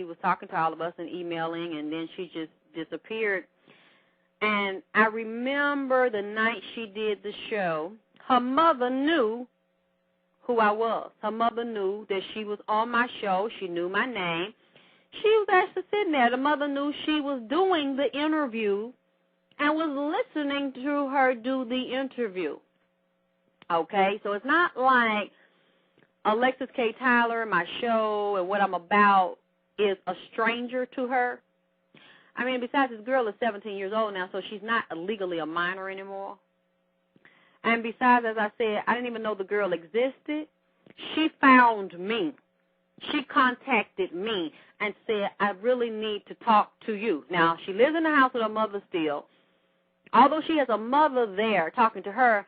was talking to all of us and emailing, and then she just disappeared. And I remember the night she did the show, her mother knew who I was. Her mother knew that she was on my show. She knew my name. She was actually sitting there. The mother knew she was doing the interview and was listening to her do the interview. Okay, so it's not like Alexyss K. Tylor, my show, and what I'm about is a stranger to her. I mean, besides, this girl is 17 years old now, so she's not legally a minor anymore. And besides, as I said, I didn't even know the girl existed. She found me. She contacted me and said, I really need to talk to you. Now, she lives in the house with her mother still. Although she has a mother there talking to her,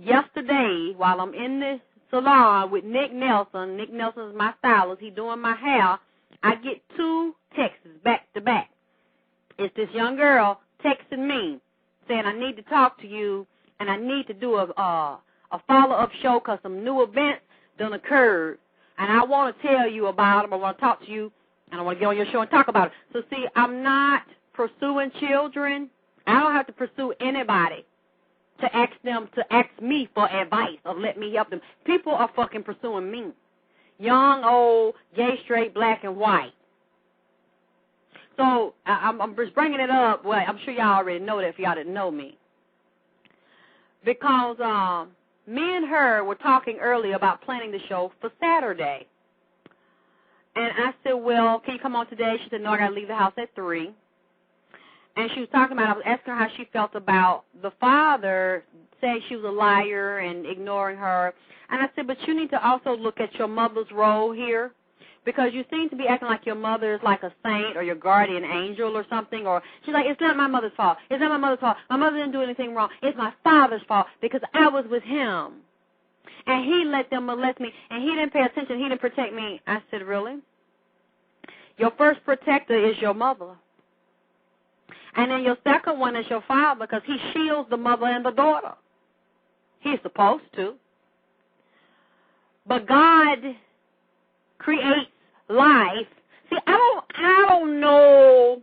yesterday, while I'm in the salon with Nick Nelson is my stylist, he's doing my hair, I get 2 texts back to back. It's this young girl texting me saying, I need to talk to you, and I need to do a follow-up show because some new events done occurred, and I want to tell you about them. I want to talk to you, and I want to get on your show and talk about it. So, see, I'm not pursuing children. I don't have to pursue anybody to ask them to ask me for advice or let me help them. People are fucking pursuing me. Young, old, gay, straight, black, and white. So I'm just bringing it up. Well, I'm sure y'all already know that if y'all didn't know me. Because me and her were talking earlier about planning the show for Saturday. And I said, well, can you come on today? She said, no, I got to leave the house at 3. And she was talking about, I was asking her how she felt about the father saying she was a liar and ignoring her. And I said, but you need to also look at your mother's role here, because you seem to be acting like your mother is like a saint or your guardian angel or something. Or she's like, it's not my mother's fault. It's not my mother's fault. My mother didn't do anything wrong. It's my father's fault because I was with him. And he let them molest me, and he didn't pay attention. He didn't protect me. I said, really? Your first protector is your mother. And then your second one is your father, because he shields the mother and the daughter. He's supposed to. But God creates life. See, I don't know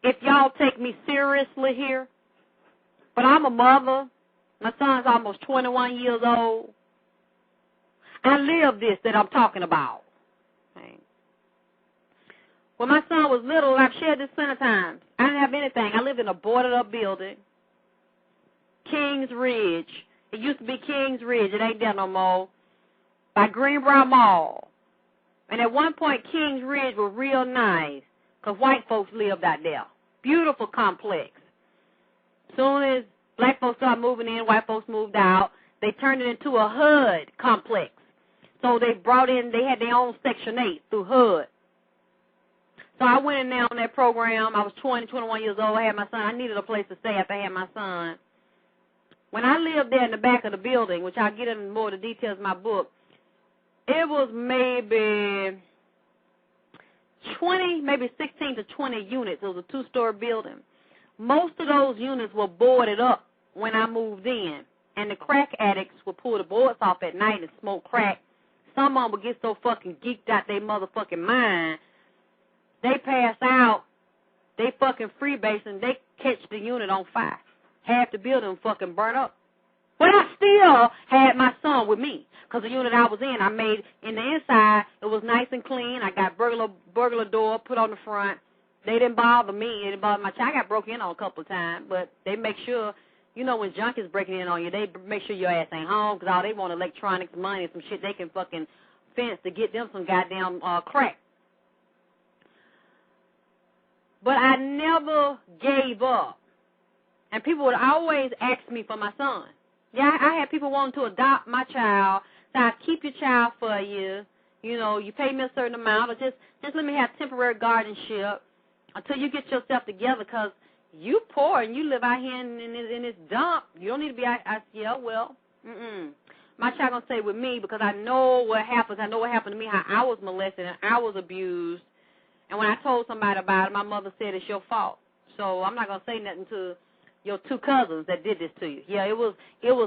if y'all take me seriously here, but I'm a mother. My son's almost 21 years old. I live this that I'm talking about. Okay. When my son was little, I've shared this plenty of times. I didn't have anything. I lived in a boarded-up building, Kings Ridge. It used to be Kings Ridge. It ain't there no more. By Greenbrier Mall. And at one point, Kings Ridge was real nice because white folks lived out there. Beautiful complex. Soon as black folks started moving in, white folks moved out, they turned it into a HUD complex. So they had their own Section 8 through HUD. So I went in there on that program. I was 21 years old. I had my son. I needed a place to stay after I had my son. When I lived there in the back of the building, which I'll get into more of the details of my book, it was maybe 16 to 20 units. It was a 2-story building. Most of those units were boarded up when I moved in, and the crack addicts would pull the boards off at night and smoke crack. Some of them would get so fucking geeked out their motherfucking mind, they pass out, they fucking freebase, and they catch the unit on fire. Half the building fucking burnt up. But I still had my son with me, because the unit I was in, I made in the inside, it was nice and clean. I got burglar door put on the front. They didn't bother me. They didn't bother my child. I got broken in on a couple of times, but they make sure, you know, when junk is breaking in on you, they make sure your ass ain't home, because all they want electronics, money, and some shit they can fucking fence to get them some goddamn crack. But I never gave up. And people would always ask me for my son. Yeah, I had people wanting to adopt my child, so I keep your child for you. You know, you pay me a certain amount, or just let me have temporary guardianship until you get yourself together, because you poor and you live out here in this dump. You don't need to be out. I said, yeah, well, my child going to stay with me, because I know what happens. I know what happened to me, how I was molested and I was abused. And when I told somebody about it, my mother said it's your fault. So I'm not going to say nothing to your 2 cousins that did this to you. Yeah, it was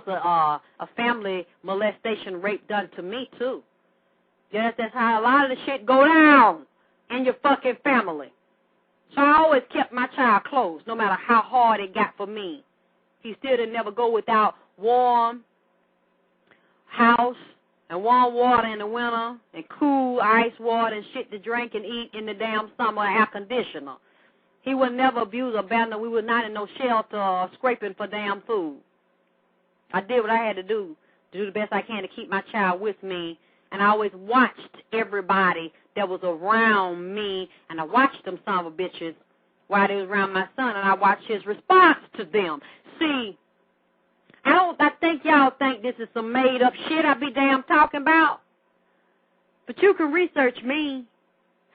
a family molestation rape done to me, too. Yeah, that's how a lot of the shit go down. in your fucking family. So I always kept my child close, no matter how hard it got for me. He still didn't never go without warm house and warm water in the winter and cool ice water and shit to drink and eat in the damn summer, air conditioner. He would never abuse or abandon. We were not in no shelter or scraping for damn food. I did what I had to do the best I can to keep my child with me. And I always watched everybody that was around me, and I watched them son of a bitches while they was around my son, and I watched his response to them. See, I think y'all think this is some made-up shit I be damn talking about. But you can research me,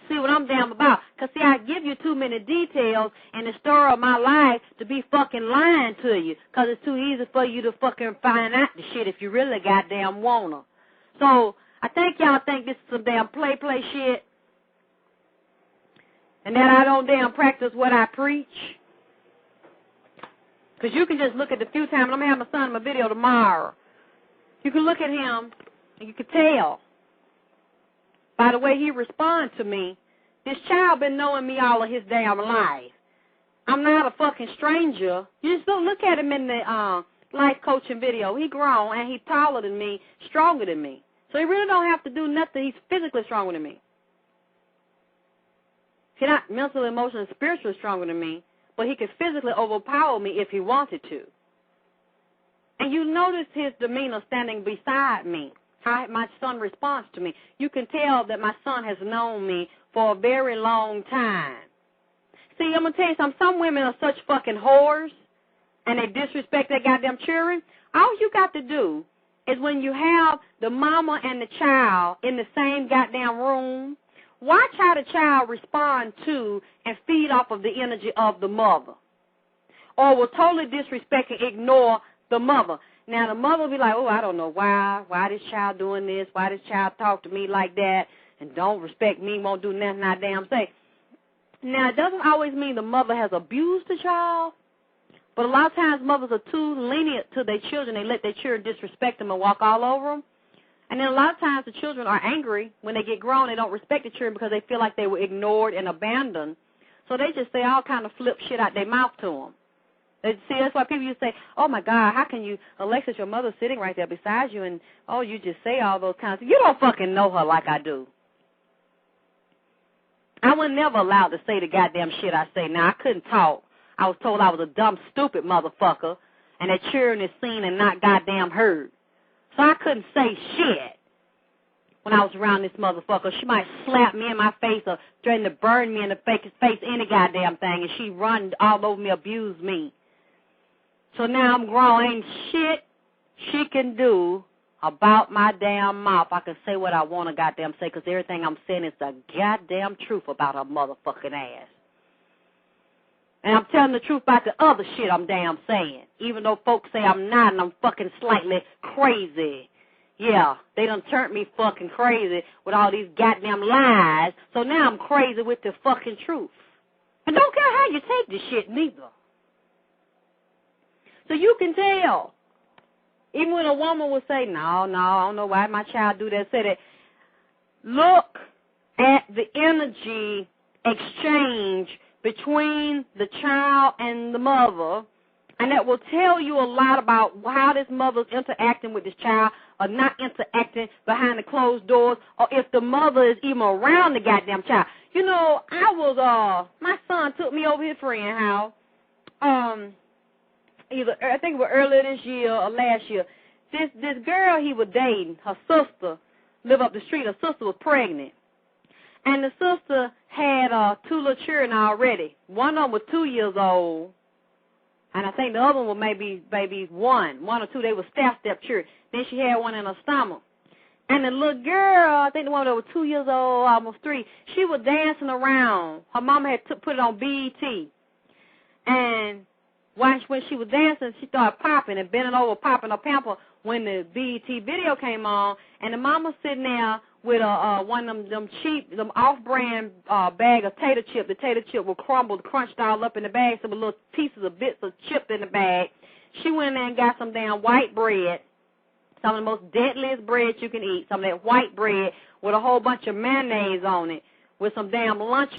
see what I'm damn about. Because, see, I give you too many details in the story of my life to be fucking lying to you. Because it's too easy for you to fucking find out the shit if you really goddamn wanna. So, I think y'all think this is some damn play shit. And that I don't damn practice what I preach. Because you can just look at the few times, I'm going to have my son in my video tomorrow. You can look at him, and you can tell by the way he responds to me, this child been knowing me all of his damn life. I'm not a fucking stranger. You just don't look at him in the life coaching video. He grown, and he's taller than me, stronger than me. So he really don't have to do nothing. He's physically stronger than me. He's not mentally, emotionally, and spiritually stronger than me, but he could physically overpower me if he wanted to. And you notice his demeanor standing beside me, how my son responds to me. You can tell that my son has known me for a very long time. See, I'm going to tell you something. Some women are such fucking whores, and they disrespect their goddamn children. All you got to do is when you have the mama and the child in the same goddamn room, watch how the child respond to and feed off of the energy of the mother. Or will totally disrespect and ignore the mother. Now, the mother will be like, oh, I don't know why this child doing this, why this child talk to me like that, and don't respect me, won't do nothing I damn say. Now, it doesn't always mean the mother has abused the child, but a lot of times mothers are too lenient to their children. They let their children disrespect them and walk all over them. And then a lot of times the children are angry when they get grown. They don't respect the children because they feel like they were ignored and abandoned. So they just say all kind of flip shit out their mouth to them. See, that's why people used to say, oh, my God, how can you, Alexyss, your mother's sitting right there beside you, and, oh, you just say all those kinds of things. You don't fucking know her like I do. I was never allowed to say the goddamn shit I say. Now, I couldn't talk. I was told I was a dumb, stupid motherfucker, and that children is seen and not goddamn heard. So I couldn't say shit when I was around this motherfucker. She might slap me in my face or threaten to burn me in the face, any goddamn thing, and she run all over me, abuse me. So now I'm grown. Ain't shit she can do about my damn mouth. I can say what I want to goddamn say because everything I'm saying is the goddamn truth about her motherfucking ass. And I'm telling the truth about the other shit I'm damn saying, even though folks say I'm not and I'm fucking slightly crazy. Yeah, they done turned me fucking crazy with all these goddamn lies, so now I'm crazy with the fucking truth. And don't care how you take this shit neither. So you can tell. Even when a woman will say, no, I don't know why my child do that, say that, look at the energy exchange between the child and the mother, and that will tell you a lot about how this mother's interacting with this child or not interacting behind the closed doors, or if the mother is even around the goddamn child. You know, my son took me over his friend's house, I think it was earlier this year or last year. This girl he was dating, her sister, lived up the street. Her sister was pregnant. And the sister had 2 little children already. One of them was 2 years old. And I think the other one was maybe 1 or 2. They were step children. Then she had one in her stomach. And the little girl, I think the one that was 2 years old, almost 3, she was dancing around. Her mama had put it on BET. And when she was dancing, she started popping and bending over, popping her pamper when the BET video came on. And the mama sitting there with one of them cheap, them off-brand bag of tater chip. The tater chip was crumbled, crunched all up in the bag, some little pieces of bits of chip in the bag. She went in there and got some damn white bread, some of the most deadliest bread you can eat, some of that white bread with a whole bunch of mayonnaise on it, with some damn lunch